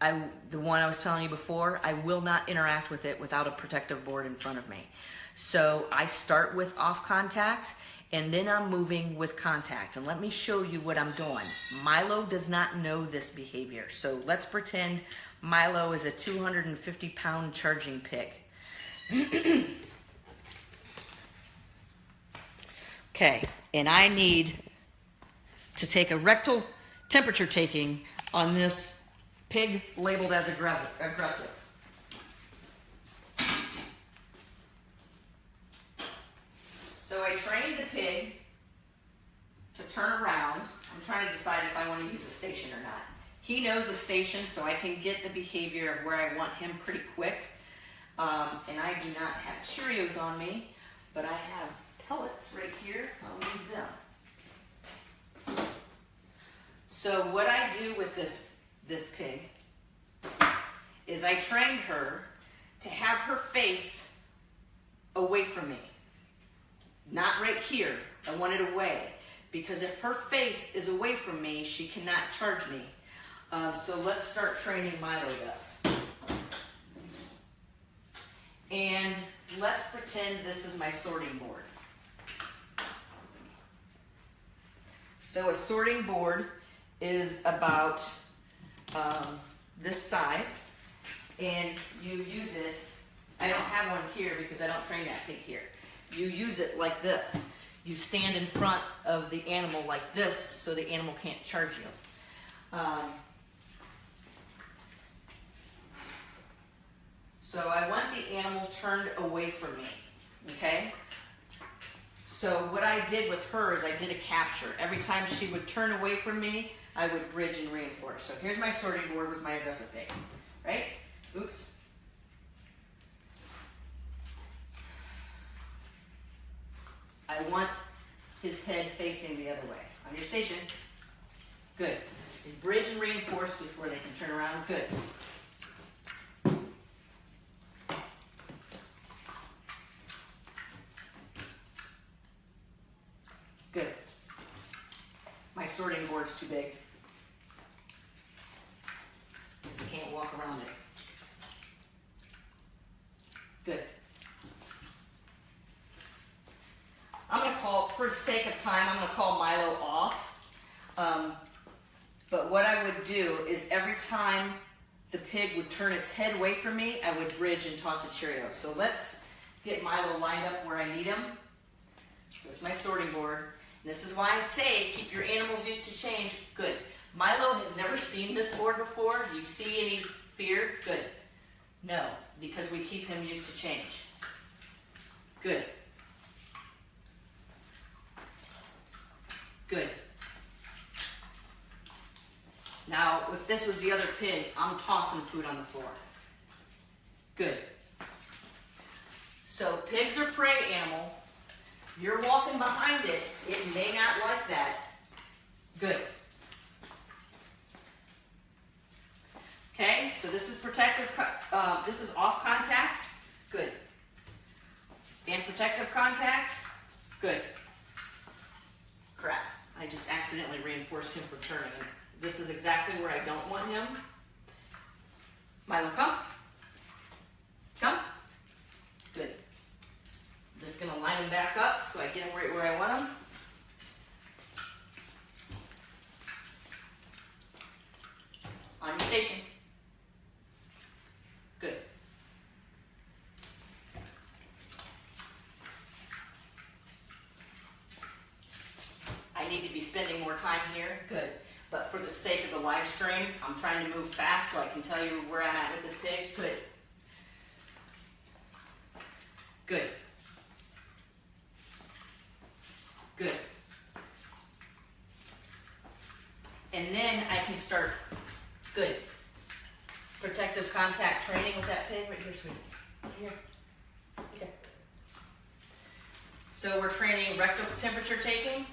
S1: the one I was telling you before, I will not interact with it without a protective board in front of me. So I start with off-contact, and then I'm moving with contact. And let me show you what I'm doing. Milo does not know this behavior. So let's pretend Milo is a 250-pound charging pig. Okay, and I need to take a rectal temperature taking on this pig labeled as aggressive. So I trained the pig to turn around. I'm trying to decide if I want to use a station or not. He knows a station, so I can get the behavior of where I want him pretty quick. And I do not have Cheerios on me, but I have pellets right here. I'll use them. So what I do with this pig is I trained her to have her face away from me. Not right here. I want it away. Because if her face is away from me, she cannot charge me. So let's start training Milo this. And let's pretend this is my sorting board. So a sorting board is about this size, and you use it. I don't have one here because I don't train that pig here. You use it like this. You stand in front of the animal like this so the animal can't charge you. So I want the animal turned away from me, okay? So what I did with her is I did a capture. Every time she would turn away from me, I would bridge and reinforce. So here's my sorting board with my aggressive pig, right? Oops. I want his head facing the other way. On your station. Good. They bridge and reinforce before they can turn around. Good. Good. My sorting board's too big. I can't walk around it. Good. I'm going to call, for sake of time, I'm going to call Milo off. But what I would do is every time the pig would turn its head away from me, I would bridge and toss a Cheerio. So let's get Milo lined up where I need him. This is my sorting board. And this is why I say keep your animals used to change. Good. Milo has never seen this board before. Do you see any fear? Good. No, because we keep him used to change. Good. Good. Now, if this was the other pig, I'm tossing food on the floor. Good. So pigs are prey animal. You're walking behind it. It may not like that. Good. Okay, so this is protective, this is off contact. Good. And protective contact. Good. Crap, I just accidentally reinforced him for turning. This is exactly where I don't want him. Milo, come. Come. Good. I'm just going to line him back up so I get him right where I want him. On your station. Good. I need to be spending more time here. Good. But for the sake of the live stream, I'm trying to move fast so I can tell you where I'm at with this pig. Good. Good. Good. And then I can start, good, protective contact training with that pig. Right here, sweetie. Right here. Okay. So we're training rectal temperature taking.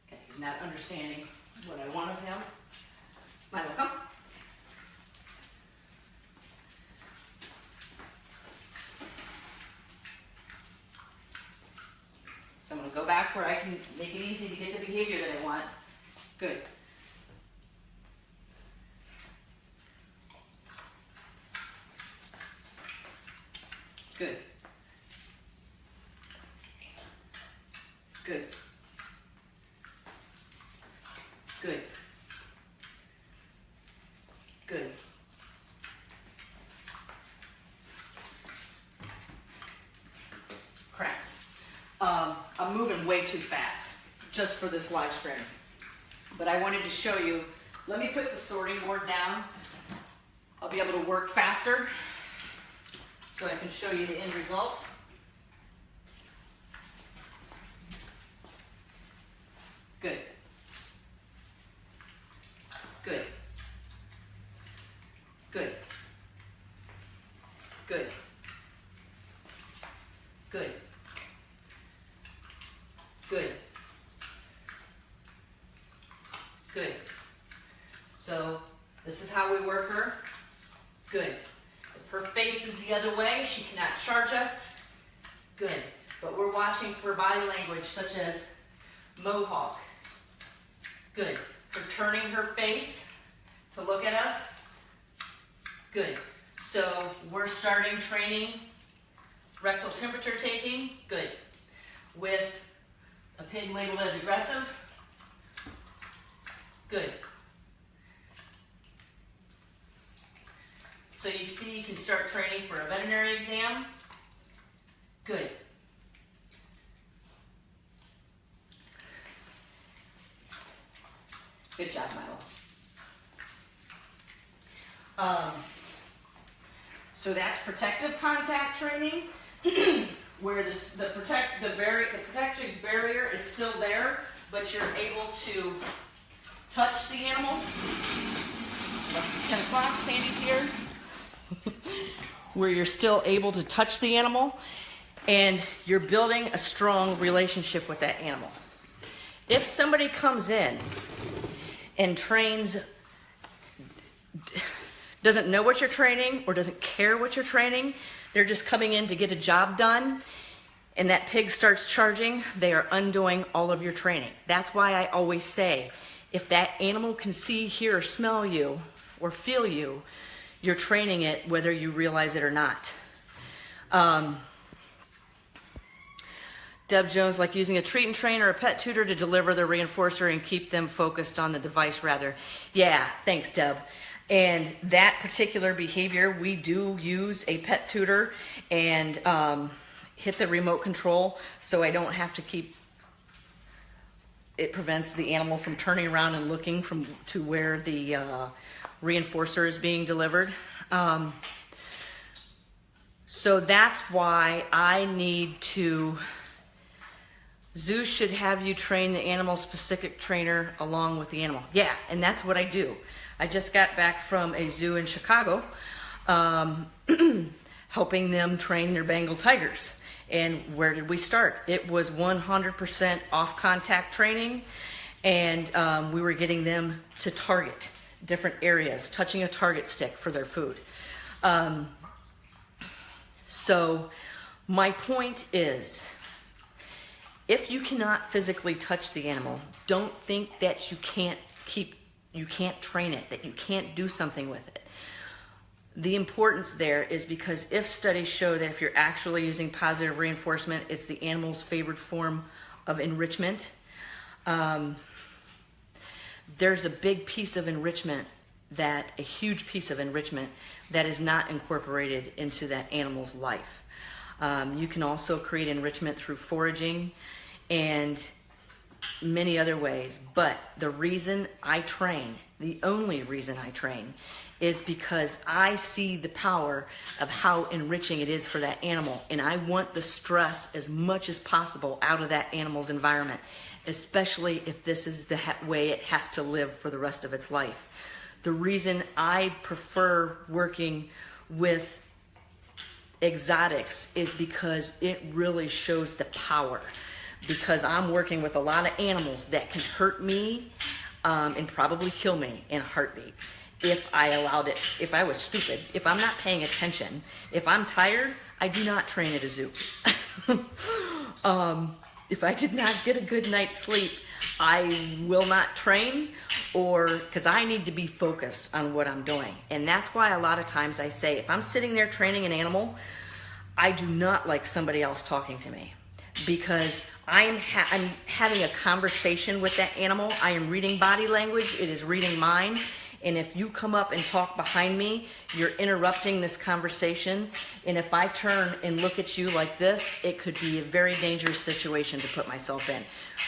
S1: Okay, he's not understanding what I want of him. Milo, come. So I'm going to go back where I can make it easy to get the behavior that I want. Good. Good. Good. Good. Good. Crap. I'm moving way too fast just for this live stream. But I wanted to show you, let me put the sorting board down. I'll be able to work faster so I can show you the end result. Good. Good. Good. Good. Good. Good. Good. So this is how we work her. Good. If her face is the other way, she cannot charge us. Good. But we're watching for body language such as mohawk. Good. For turning her face to look at us. Good. So we're starting training rectal temperature taking. Good. With a pig labeled as aggressive. Good. So you see you can start training for a veterinary exam. Good. Good job, Milo. So that's protective contact training. where the protective barrier is still there, but you're able to touch the animal. Must be 10 o'clock, Sandy's here. Where you're still able to touch the animal and you're building a strong relationship with that animal. If somebody comes in and trains, doesn't know what you're training or doesn't care what you're training, they're just coming in to get a job done, and that pig starts charging, they are undoing all of your training. That's why I always say, if that animal can see, hear, or smell you, or feel you, you're training it whether you realize it or not. Deb Jones, like using a treat and train or a pet tutor to deliver the reinforcer and keep them focused on the device rather. Yeah, thanks, Deb. And that particular behavior, we do use a pet tutor and hit the remote control so I don't have to keep, it prevents the animal from turning around and looking to where the reinforcer is being delivered. So that's why I need to, zoos should have you train the animal specific trainer along with the animal. Yeah, and that's what I do. I just got back from a zoo in Chicago, helping them train their Bengal tigers. And where did we start? It was 100% off contact training, and we were getting them to target different areas, touching a target stick for their food. So my point is, if you cannot physically touch the animal, don't think that you can't train it, that you can't do something with it. The importance there is because if studies show that if you're actually using positive reinforcement, it's the animal's favorite form of enrichment. There's a big piece of enrichment a huge piece of enrichment that is not incorporated into that animal's life. You can also create enrichment through foraging and many other ways, but the reason I train, the only reason I train, is because I see the power of how enriching it is for that animal, and I want the stress as much as possible out of that animal's environment, especially if this is the way it has to live for the rest of its life. The reason I prefer working with exotics is because it really shows the power. Because I'm working with a lot of animals that can hurt me and probably kill me in a heartbeat if I allowed it, if I was stupid, if I'm not paying attention. If I'm tired, I do not train at a zoo. If I did not get a good night's sleep, I will not train, or because I need to be focused on what I'm doing. And that's why a lot of times I say, if I'm sitting there training an animal, I do not like somebody else talking to me, because I'm having a conversation with that animal. I am reading body language. It is reading mine. And if you come up and talk behind me, you're interrupting this conversation. And if I turn and look at you like this, it could be a very dangerous situation to put myself in,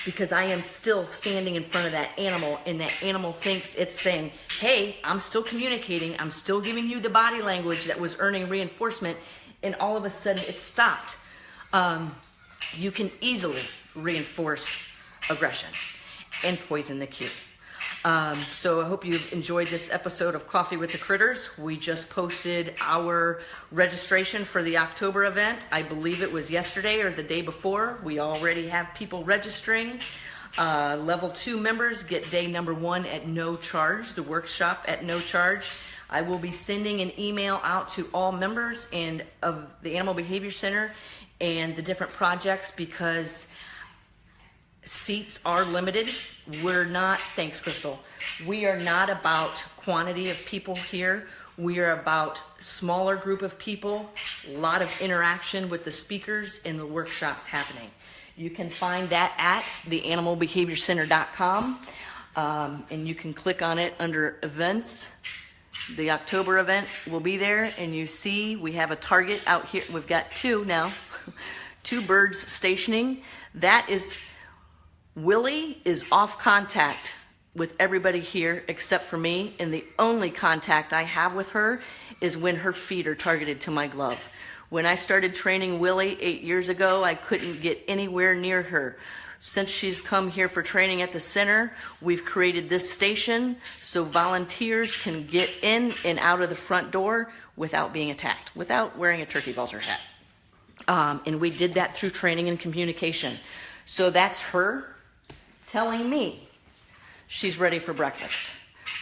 S1: because I am still standing in front of that animal, and that animal thinks it's saying, hey, I'm still communicating. I'm still giving you the body language that was earning reinforcement. And all of a sudden it stopped. You can easily reinforce aggression and poison the cue. So I hope you've enjoyed this episode of Coffee with the Critters. We just posted our registration for the October event. I believe it was yesterday or the day before. We already have people registering. Level 2 members get day number 1 at no charge, the workshop at no charge. I will be sending an email out to all members and of the Animal Behavior Center and the different projects, because seats are limited. We're not, thanks Crystal, we are not about quantity of people here. We are about smaller group of people, a lot of interaction with the speakers and the workshops happening. You can find that at theanimalbehaviorcenter.com, and you can click on it under events. The October event will be there, and you see we have a target out here. We've got 2 now, 2 birds stationing. That is, Willie is off contact with everybody here except for me, and the only contact I have with her is when her feet are targeted to my glove. When I started training Willie 8 years ago, I couldn't get anywhere near her. Since she's come here for training at the center, we've created this station so volunteers can get in and out of the front door without being attacked, without wearing a turkey vulture hat. And we did that through training and communication. So that's her telling me she's ready for breakfast.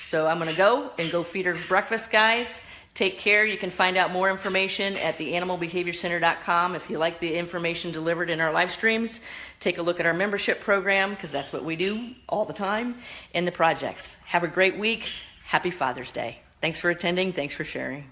S1: So I'm gonna go feed her breakfast, guys. Take care. You can find out more information at theanimalbehaviorcenter.com. If you like the information delivered in our live streams, take a look at our membership program, because that's what we do all the time, and the projects. Have a great week. Happy Father's Day. Thanks for attending. Thanks for sharing.